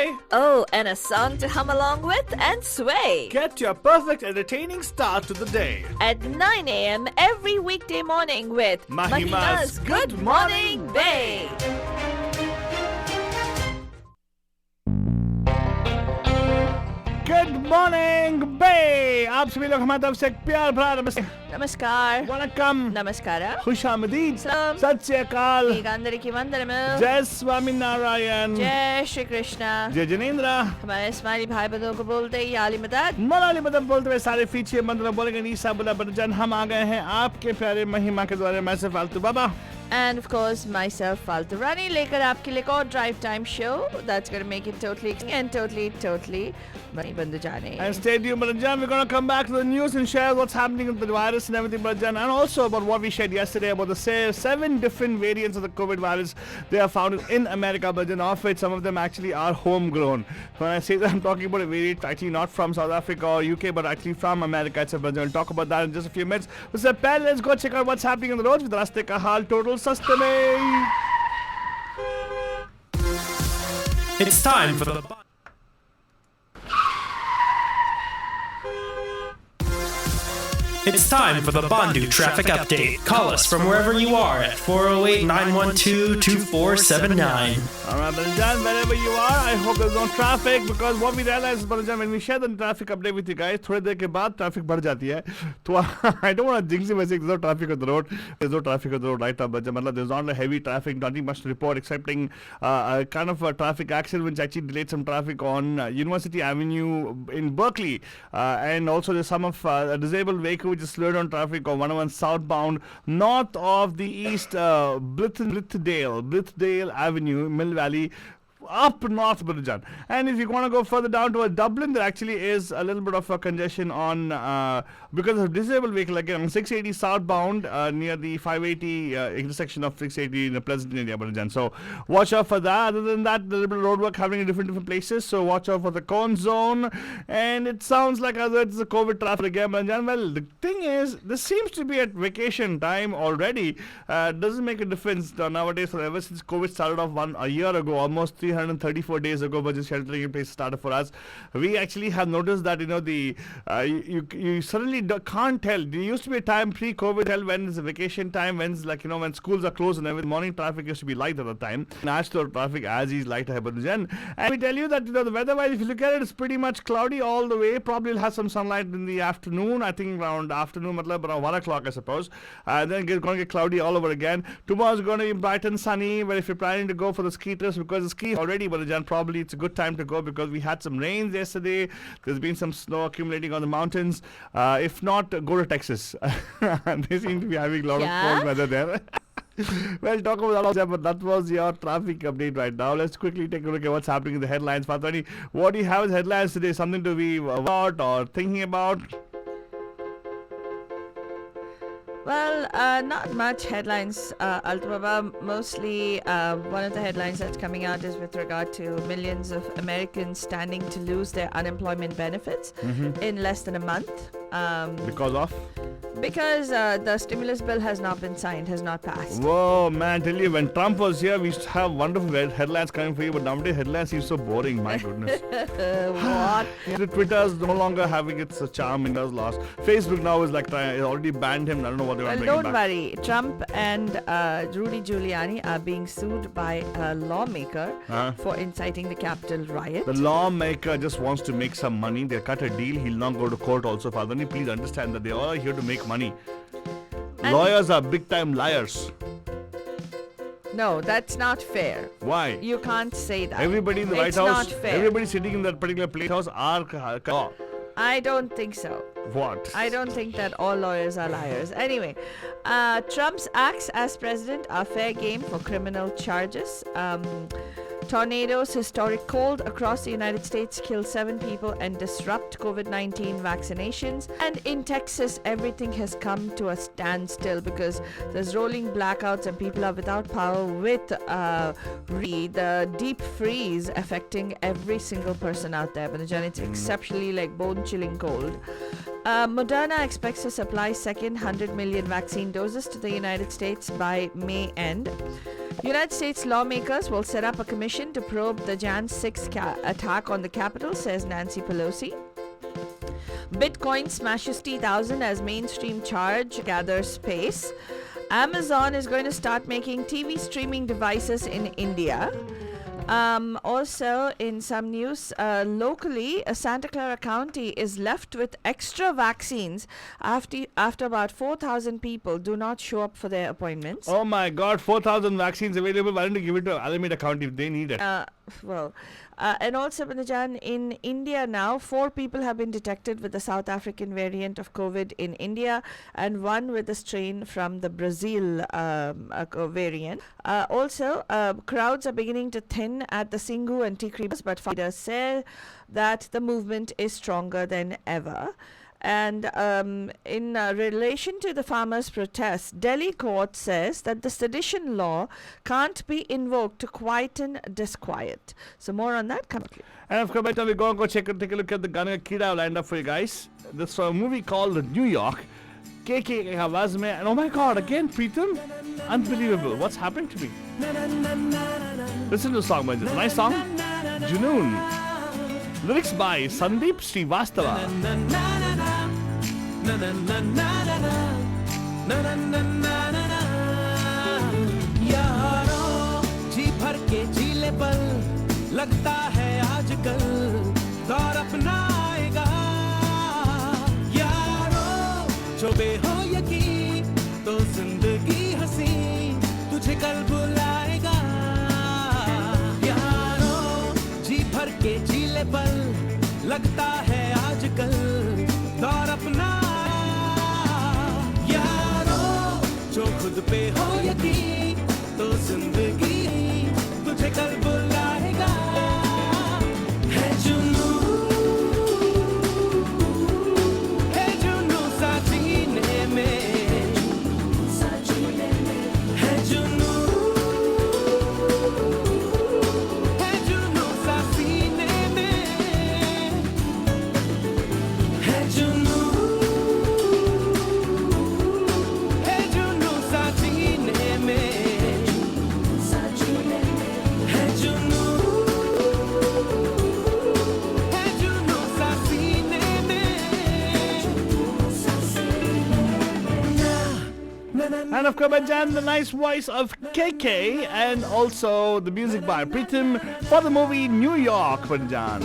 day. Oh, and a song to hum along with and sway. Get your perfect entertaining start to the day. At 9 a.m. every weekday morning with Mahima's Good Morning Bay. Good morning, Bay. आप सभी लोग हमारी तरफ से एक प्यार भरा नमस्ते, Namaskar. वनकम, Namaskara. खुशामदीद, Salam. सत श्री अकाल, Gandariki Vandanamu. जय स्वामी नारायण, जय श्री कृष्णा. जय जिनेंद्र. हमारे इस्माइली भाई बंधुओं को बोलते ही याली मदद. मलाली मदद बोलते हुए सारे फीचे मंत्र बोलेंगे नीसा बुला बरजन. हम आ गए हैं आपके प्यारे महिमा के द्वारा. मैं से फालतू बाबा. And of course, myself, Faltu Rani, लेकर आपके लिए एक और drive time show that's going to make it totally and totally money बंद जाने. And stay tuned, Barajan. We're going to come back to the news and share what's happening with the virus and everything, Barajan, and also about what we shared yesterday about the 7 different variants of the COVID virus they are found in America, Barajan, of which some of them actually are homegrown. When I say that, I'm talking about a variant actually not from South Africa or UK, but actually from America. So, Barajan, we'll talk about that in just a few minutes. So, let's go check out what's happening on the roads with Raste Ka Hal Total Sasta Mein. It's time for the It's time for the Bandu traffic update. Call us from wherever you are at 408-912-2479. Alright, Barajan, wherever you are, I hope there's no traffic, because what we realized, Barajan, when we share the traffic update with you guys, थोड़ी देर के बाद traffic बढ़ जाती है. तो I don't want to jinx it by saying there's no traffic on the road. There's no traffic on the road right now, Barajan. मतलब there's not a heavy traffic, nothing much to report, excepting a kind of a traffic accident which actually delayed some traffic on University Avenue in Berkeley. And also there's some of a disabled vehicle which is slowed down traffic on 101 southbound north of the east Blithdale Avenue, Mill Valley, up north, Barajan. And if you want to go further down towards Dublin, there actually is a little bit of a congestion on because of disabled vehicle again on 680 southbound near the 580 intersection of 680 in the Pleasant area, Barajan. So watch out for that. Other than that, there's a little bit of road work happening in different places. So watch out for the cone zone. And it sounds like it's a COVID traffic again, Barajan. Well, the thing is, this seems to be at vacation time already. Doesn't make a difference nowadays. So ever since COVID started off a year ago, almost 334 days ago, but just sheltering in place started for us. We actually have noticed that you suddenly can't tell. There used to be a time pre-COVID tell when it's a vacation time, when schools are closed and every morning traffic used to be light at the time. National traffic as is light, and we tell you that the weather-wise, if you look at it, it's pretty much cloudy all the way. Probably will have some sunlight in the afternoon. I think around afternoon, around 1 o'clock, I suppose. Then it's going to get cloudy all over again. Tomorrow's going to be bright and sunny. But if you're planning to go for the ski trips, because the ski already, Barajan, probably it's a good time to go because we had some rains yesterday. There's been some snow accumulating on the mountains. If not, go to Texas. They seem to be having a lot of cold weather there. Well, talk about all that, but that was your traffic update right now. Let's quickly take a look at what's happening in the headlines. Fatani, what do you have as headlines today? Something to be about or thinking about? Well, not much headlines, Altubaba. Mostly, one of the headlines that's coming out is with regard to millions of Americans standing to lose their unemployment benefits in less than a month. Because of? Because the stimulus bill has not been signed, has not passed. Whoa, man, tell you, when Trump was here, we used to have wonderful headlines coming for you, but nowadays headlines seem so boring, my goodness. What? The Twitter is no longer having its charm, it has lost. Facebook now is like, already banned him, I don't know what they want to bring him back. Don't worry, Trump and Rudy Giuliani are being sued by a lawmaker for inciting the Capitol riot. The lawmaker just wants to make some money, they cut a deal, he'll not go to court also. Fadani, please understand that they all are here to make money. And lawyers are big time liars. No, that's not fair. Why? You can't say that. Everybody in the White House, not fair. Everybody sitting in that particular playhouse are law. I don't think so. What? I don't think that all lawyers are liars. Anyway, Trump's acts as president are fair game for criminal charges. Tornadoes, historic cold across the United States kill 7 people and disrupt COVID-19 vaccinations. And in Texas, everything has come to a standstill because there's rolling blackouts and people are without power with the deep freeze affecting every single person out there. But it's exceptionally bone-chilling cold. Moderna expects to supply second 100 million vaccine doses to the United States by May end. United States lawmakers will set up a commission to probe the Jan 6 attack on the Capitol, says Nancy Pelosi. Bitcoin smashes T1000 as mainstream charge gathers pace. Amazon is going to start making TV streaming devices in India. Also, in some news, locally, Santa Clara County is left with extra vaccines after about 4,000 people do not show up for their appointments. Oh my God, 4,000 vaccines available. Why don't you give it to Alameda County if they need it? And also, Banajan, in India now, 4 people have been detected with the South African variant of COVID in India and 1 with a strain from the Brazil variant. Also, crowds are beginning to thin at the Singhu and Tikri, but fighters say that the movement is stronger than ever. And in relation to the farmers' protests, Delhi court says that the sedition law can't be invoked to quieten disquiet. So more on that coming. And of course, by the time we go take a look at the Gana Kida lined up for you guys. This movie called New York. KK Havaz mein, and oh my God, again Preetham, unbelievable. What's happening to me? Listen to the song, man. It's a nice song. Junoon. Lyrics by Sandeep Srivastava. यारों जी भर के जीले पल लगता है आजकल दौर अपना आएगा यारों जो बेहो यकीन तो जिंदगी हंसी तुझे कल बुलाएगा यारों जी भर के जीले पल लगता है आजकल दौर अपना जो खुद पे हो यकीन तो जिंदगी तुझे कल बुलाएगा है जुनून सा जीने में है जुनून सा सीने में है जुनून And of course, Jan, the nice voice of KK, and also the music by Preetham for the movie New York, Panjan.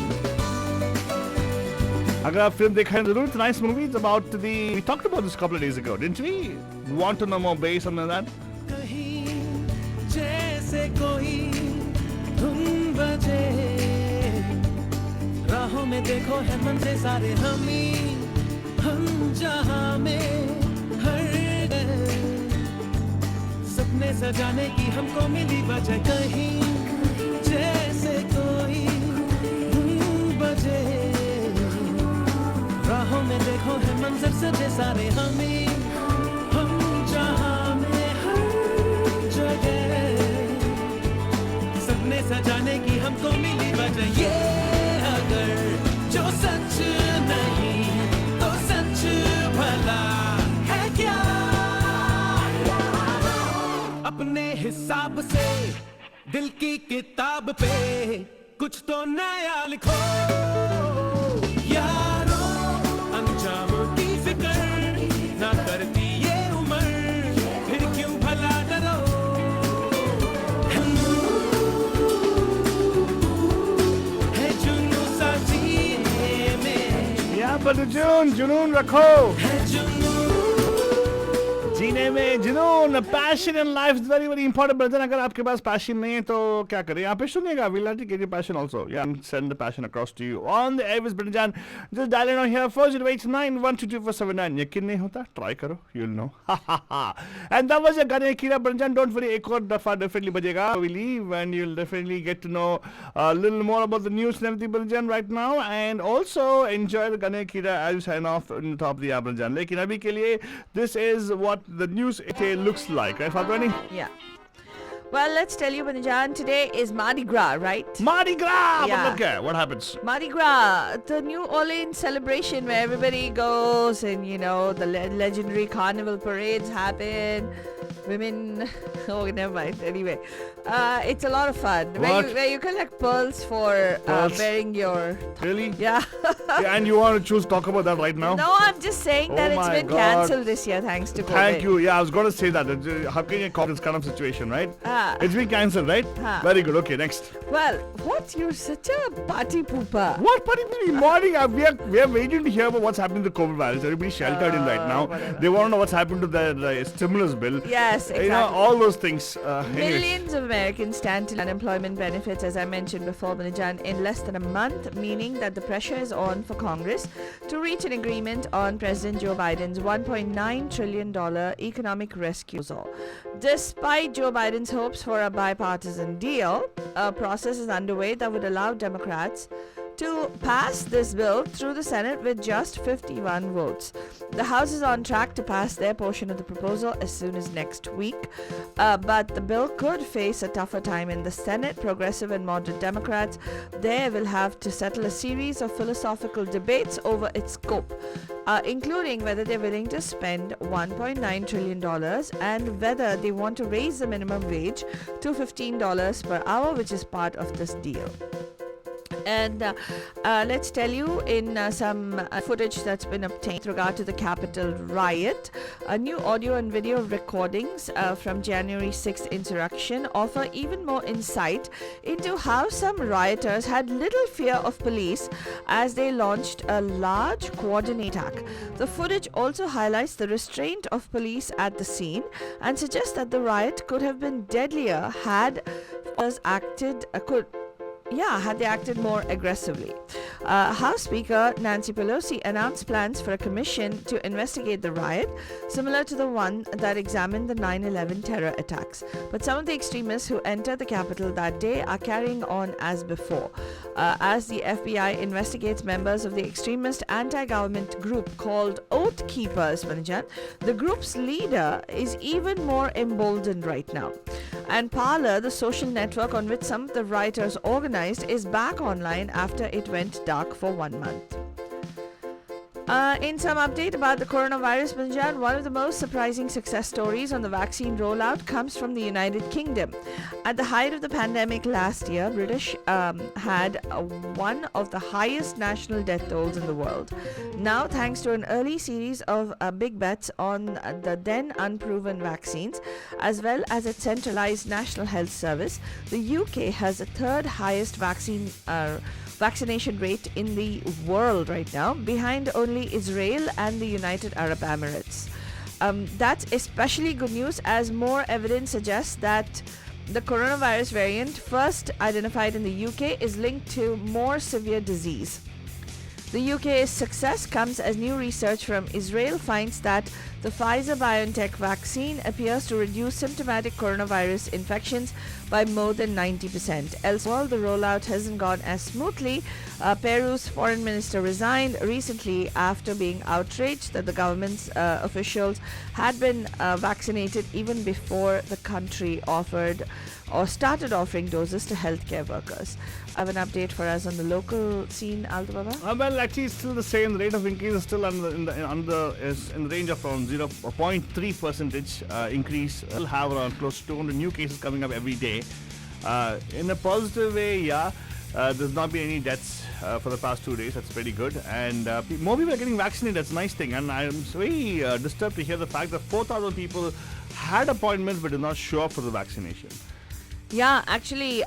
अगर आप फिल्म देखा है जरूर, it's a nice movie. It's about we talked about this a couple of days ago, didn't we? Want to know more based something like that? कहीं जैसे कोई धुन बजे राहों में देखो है मंज़र सारे हम जहां में सपने सजाने की हमको मिली वजह कहीं जैसे कोई धुन बजे राहों में देखो है मंजर सजे सारे हम जहां में हर जगह सपने सजाने की हमको मिली वजह ये अगर जो सच नहीं तो सच भला है क्या अपने हिसाब से दिल की किताब पे कुछ तो नया लिखो यारों अंजाम की फिक्र ना करती ये उम्र फिर क्यों भला डरो है जुनून सा जीने में या पर जुनून रखो है जुनून जीने में जुनून passion in life is very very important brother अगर आपके पास पैशन नहीं है तो क्या करें आप पे सुनिएगा we'll have to get your passion also yeah send the passion across to you on the airwaves Brinjan just dial in on here 4089122479 यकीन नहीं होता ट्राई करो you'll know and that was your गाने कीड़ा Brinjan don't worry एक और दफा definitely बजेगा we leave and you'll definitely get to know a little more about the news and everything Brinjan right now and also enjoy the गाने कीड़ा as you sign off on the top of the hour Brinjan लेकिन अभी के लिए this is what the news looks like, right, Fatwani? Yeah. Well, let's tell you, Banajan, today is Mardi Gras, right? Mardi Gras! Yeah. But look here, what happens? Mardi Gras, the New Orleans celebration where everybody goes and, you know, the legendary carnival parades happen. women. Oh, never mind. Anyway, it's a lot of fun. What? Where you collect pearls for Pearls? wearing your. Really? Yeah. Yeah, and you want to talk about that right now? No, I'm just saying that Oh it's my been God. cancelled this year thanks to COVID. Thank you. Yeah, I was going to say that. How can you call this kind of situation, right? Ah. It's been cancelled, right? Ah. Very good. Okay, next. Well, what? You're such a party pooper. What particularly morning? We are waiting to hear about what's happening to the COVID virus. Everybody's sheltered in right now. Whatever. They want to know what's happened to the stimulus bill. Yes, exactly. You know, all those things. Anyways. Millions of Americans stand to unemployment benefits, as I mentioned before, Banajan, in less than a month, meaning that the pressure is on for Congress to reach an agreement on President Joe Biden's $1.9 trillion economic rescue proposal. Despite Joe Biden's hopes for a bipartisan deal, a process is underway that would allow Democrats to pass this bill through the Senate with just 51 votes. The House is on track to pass their portion of the proposal as soon as next week, but the bill could face a tougher time in the Senate. Progressive and moderate Democrats there will have to settle a series of philosophical debates over its scope, including whether they're willing to spend $1.9 trillion and whether they want to raise the minimum wage to $15 per hour, which is part of this deal. And let's tell you in some footage that's been obtained with regard to the Capitol riot, new audio and video recordings from January 6th insurrection offer even more insight into how some rioters had little fear of police as they launched a large coordinated attack. The footage also highlights the restraint of police at the scene and suggests that the riot could have been deadlier had they acted more aggressively. House Speaker Nancy Pelosi announced plans for a commission to investigate the riot, similar to the one that examined the 9/11 terror attacks. But some of the extremists who entered the Capitol that day are carrying on as before. As the FBI investigates members of the extremist anti-government group called Oath Keepers, Manajan, the group's leader is even more emboldened right now. And Parler, the social network on which some of the rioters organized, is back online after it went dark for 1 month. In some update about the coronavirus, Banjan, one of the most surprising success stories on the vaccine rollout comes from the United Kingdom. At the height of the pandemic last year, British had one of the highest national death tolls in the world. Now, thanks to an early series of big bets on the then unproven vaccines, as well as its centralized National Health Service, the UK has the third highest vaccination rate in the world right now, behind only Israel and the United Arab Emirates. That's especially good news as more evidence suggests that the coronavirus variant first identified in the UK is linked to more severe disease. The UK's success comes as new research from Israel finds that the Pfizer-BioNTech vaccine appears to reduce symptomatic coronavirus infections by more than 90%. Elsewhere, the rollout hasn't gone as smoothly. Peru's foreign minister resigned recently after being outraged that the government's officials had been vaccinated even before the country started offering doses to healthcare workers. I have an update for us on the local scene, Aldababa. Well, actually, it's still the same. The rate of increase is still in the range of around 0.3% increase. We'll have around close to 200 new cases coming up every day. In a positive way, there's not been any deaths for the past 2 days. That's pretty good. And more people are getting vaccinated. That's a nice thing. And I'm very disturbed to hear the fact that 4,000 people had appointments but did not show up for the vaccination. Yeah, actually,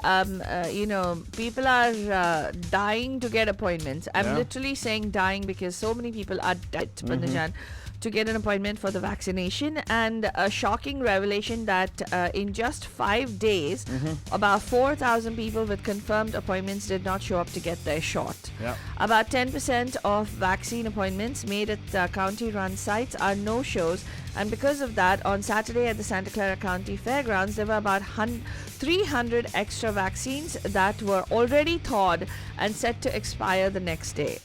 people are dying to get appointments. I'm literally saying dying because so many people are dead, Bandajan, to get an appointment for the vaccination. And a shocking revelation that in just 5 days, about 4,000 people with confirmed appointments did not show up to get their shot. Yeah. About 10% of vaccine appointments made at county-run sites are no-shows. And because of that, on Saturday at the Santa Clara County Fairgrounds, there were about 300 extra vaccines that were already thawed and set to expire the next day.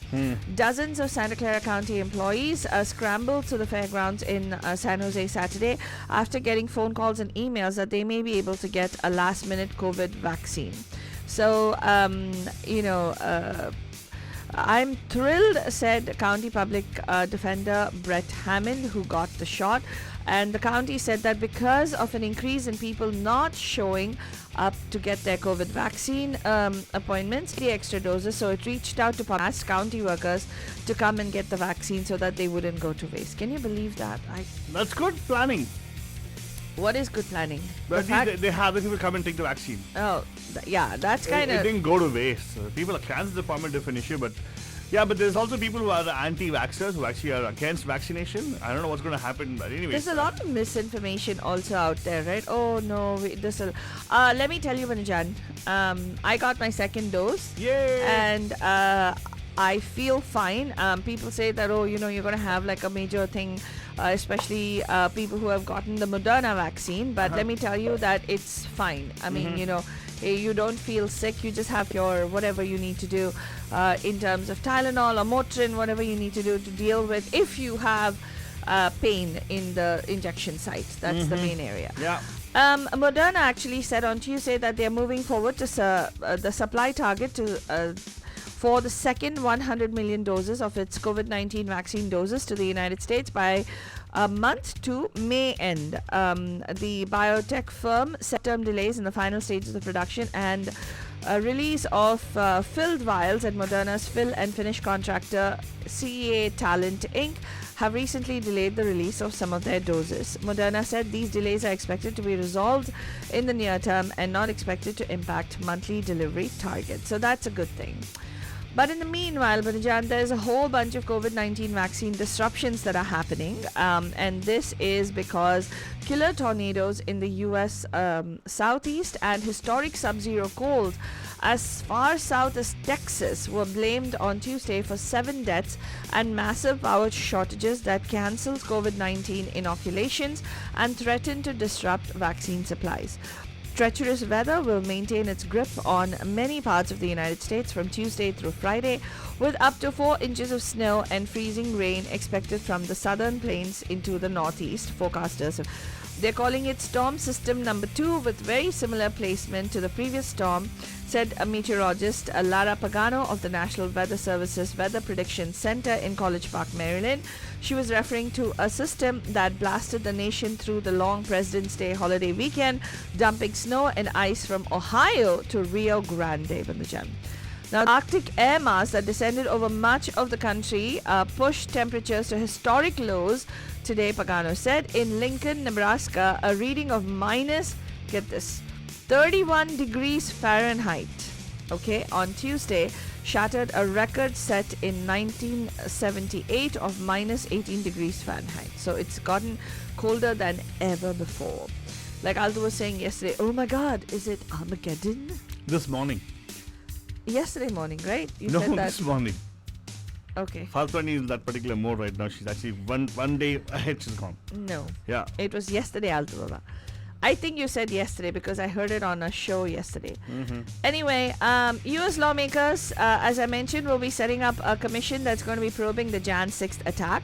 Dozens of Santa Clara County employees scrambled to the fairgrounds in San Jose Saturday after getting phone calls and emails that they may be able to get a last-minute COVID vaccine. So, I'm thrilled, said County Public Defender Brett Hammond, who got the shot. And the county said that because of an increase in people not showing up to get their COVID vaccine appointments, the extra doses, so it reached out to past county workers to come and get the vaccine so that they wouldn't go to waste. Can you believe that? That's good planning. What is good planning? But they have the people come and take the vaccine. Yeah, that's It kind of... didn't go to waste. People are cancer department different issue, but yeah, but there's also people who are the anti-vaxxers who actually are against vaccination. I don't know what's going to happen, but anyway. There's a lot of misinformation also out there, right? Oh no, let me tell you, Vanajan, I got my second dose. Yay! And I feel fine. People say that, you're going to have like a major thing, especially people who have gotten the Moderna vaccine. But let me tell you that it's fine. I mean, you don't feel sick. You just have your whatever you need to do in terms of Tylenol or Motrin, whatever you need to do to deal with if you have pain in the injection site. That's the main area. Yeah. Moderna actually said on Tuesday that they are moving forward to the supply target for the second 100 million doses of its COVID-19 vaccine doses to the United States by a month to May end. The biotech firm set term delays in the final stages of production and a release of filled vials at Moderna's fill and finish contractor CEA Talent Inc. have recently delayed the release of some of their doses. Moderna said these delays are expected to be resolved in the near term and not expected to impact monthly delivery targets. So that's a good thing. But in the meanwhile, Banajan, there's a whole bunch of COVID-19 vaccine disruptions that are happening. And this is because killer tornadoes in the U.S. Southeast and historic sub-zero cold as far south as Texas were blamed on Tuesday for 7 deaths and massive power shortages that cancelled COVID-19 inoculations and threatened to disrupt vaccine supplies. Treacherous weather will maintain its grip on many parts of the United States from Tuesday through Friday, with up to 4 inches of snow and freezing rain expected from the southern plains into the northeast. Forecasters, they're calling it Storm System Number 2, with very similar placement to the previous storm, said a meteorologist Lara Pagano of the National Weather Service's Weather Prediction Center in College Park, Maryland. She was referring to a system that blasted the nation through the long President's Day holiday weekend, dumping snow and ice from Ohio to Rio Grande, Banajan. Now, the Arctic air mass that descended over much of the country pushed temperatures to historic lows today, Pagano said. In Lincoln, Nebraska, a reading of minus, get this, 31 degrees Fahrenheit, on Tuesday, shattered a record set in 1978 of minus 18 degrees Fahrenheit. So it's gotten colder than ever before. Like Aldo was saying yesterday, oh my God, is it Armageddon? This morning. Yesterday morning, right? You No, said that. this morning. Okay. Faltwani is in that particular mode right now. She's actually one day ahead. She's gone. No. Yeah. It was yesterday, Aldo Baba. I think you said yesterday because I heard it on a show yesterday. Anyway, U.S. lawmakers, as I mentioned, will be setting up a commission that's going to be probing the Jan 6th attack.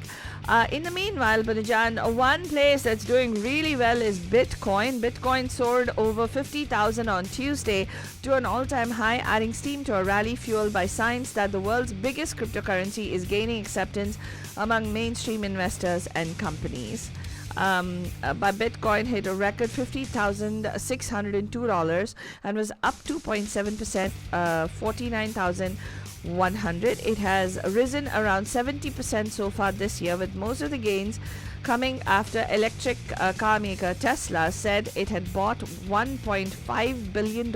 In the meanwhile, Banajan, one place that's doing really well is Bitcoin. Bitcoin soared over 50,000 on Tuesday to an all-time high, adding steam to a rally fueled by signs that the world's biggest cryptocurrency is gaining acceptance among mainstream investors and companies. By Bitcoin hit a record $50,602 and was up 2.7%, 49,100. It has risen around 70% so far this year, with most of the gains coming after electric car maker Tesla said it had bought $1.5 billion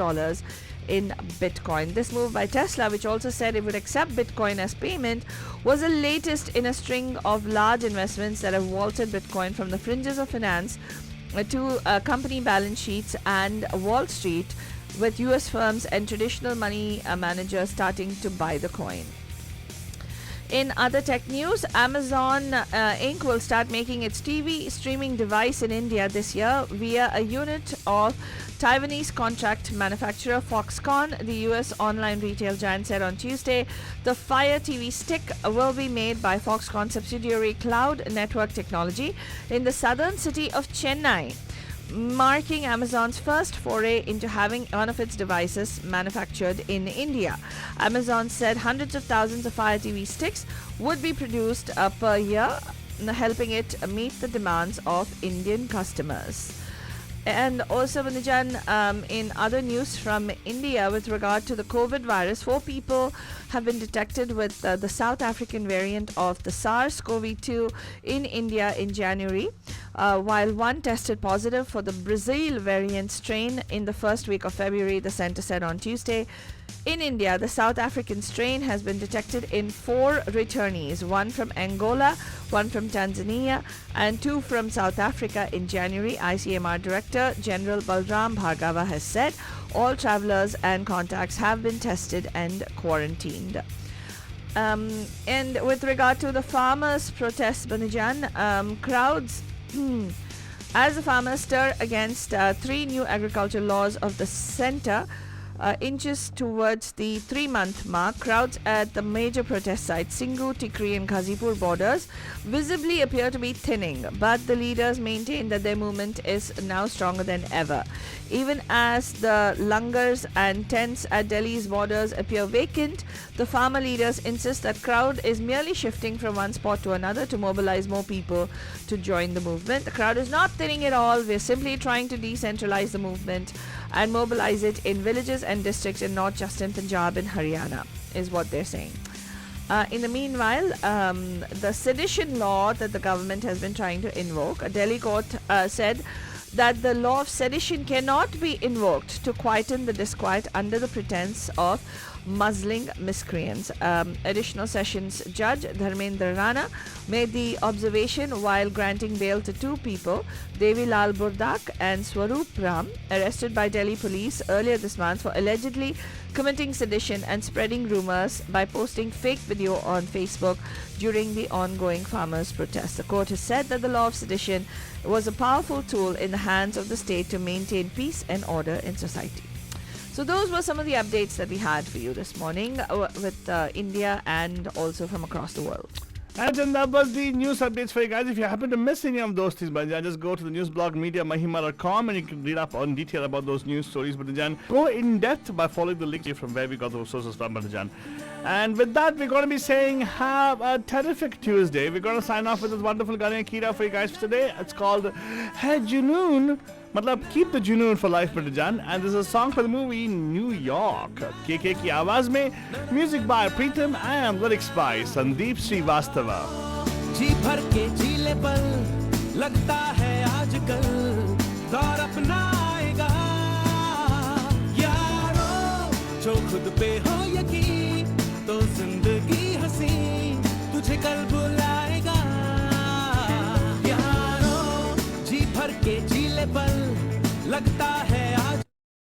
in Bitcoin. This move by Tesla, which also said it would accept Bitcoin as payment, was the latest in a string of large investments that have vaulted Bitcoin from the fringes of finance to company balance sheets and Wall Street, with US firms and traditional money managers starting to buy the coin. In other tech news, Amazon Inc. will start making its TV streaming device in India this year via a unit of Taiwanese contract manufacturer Foxconn. The US online retail giant said on Tuesday the Fire TV Stick will be made by Foxconn subsidiary Cloud Network Technology in the southern city of Chennai. marking Amazon's first foray into having one of its devices manufactured in India. Amazon said hundreds of thousands of Fire TV sticks would be produced per year, helping it meet the demands of Indian customers. And also, Banijan, in other news from India with regard to the COVID virus, 4 people have been detected with the South African variant of the SARS-CoV-2 in India in January, while one tested positive for the Brazil variant strain in the first week of February, the center said on Tuesday. In India, the South African strain has been detected in 4 returnees, 1 from Angola, 1 from Tanzania, and 2 from South Africa in January. ICMR Director General Balram Bhargava has said all travelers and contacts have been tested and quarantined. And with regard to the farmers' protests, Banijan, crowds as the farmers stir against 3 new agriculture laws of the centre, inches towards the 3-month mark, crowds at the major protest sites, Singhu, Tikri and Ghazipur borders, visibly appear to be thinning, but the leaders maintain that their movement is now stronger than ever. Even as the langars and tents at Delhi's borders appear vacant, the farmer leaders insist that crowd is merely shifting from one spot to another to mobilize more people to join the movement. The crowd is not thinning at all. We're simply trying to decentralize the movement and mobilize it in villages and districts and not just in Punjab and Haryana, is what they're saying. In the meanwhile, the sedition law that the government has been trying to invoke, a Delhi court said that the law of sedition cannot be invoked to quieten the disquiet under the pretense of muzzling miscreants. Additional Sessions Judge Dharmendra Rana made the observation while granting bail to 2 people, Devi Lal Burdak and Swaroop Ram, arrested by Delhi police earlier this month for allegedly committing sedition and spreading rumors by posting fake video on Facebook during the ongoing farmers' protests. The court has said that the law of sedition was a powerful tool in the hands of the state to maintain peace and order in society. So those were some of the updates that we had for you this morning with India and also from across the world. And that was the news updates for you guys. If you happen to miss any of those things, just go to the news blog mediamahima.com and you can read up on detail about those news stories. Go in depth by following the link from where we got those sources from. And with that, we're going to be saying have a terrific Tuesday. We're going to sign off with this wonderful Gani Akira for you guys for today. It's called Hai Junoon. Matlab, keep the junoon for life, Banijan. And this is a song for the movie New York. KK ki awaaz mein, music by Preetam and lyrics by Sandeep Srivastava. जी भर के झीले पल लगता है आजकल दौर अपना आएगा यारो जो खुद पे हो यकीन तो जिंदगी हंसी तुझे कल बुलाएगा यारो जी भर के झीले पल लगता है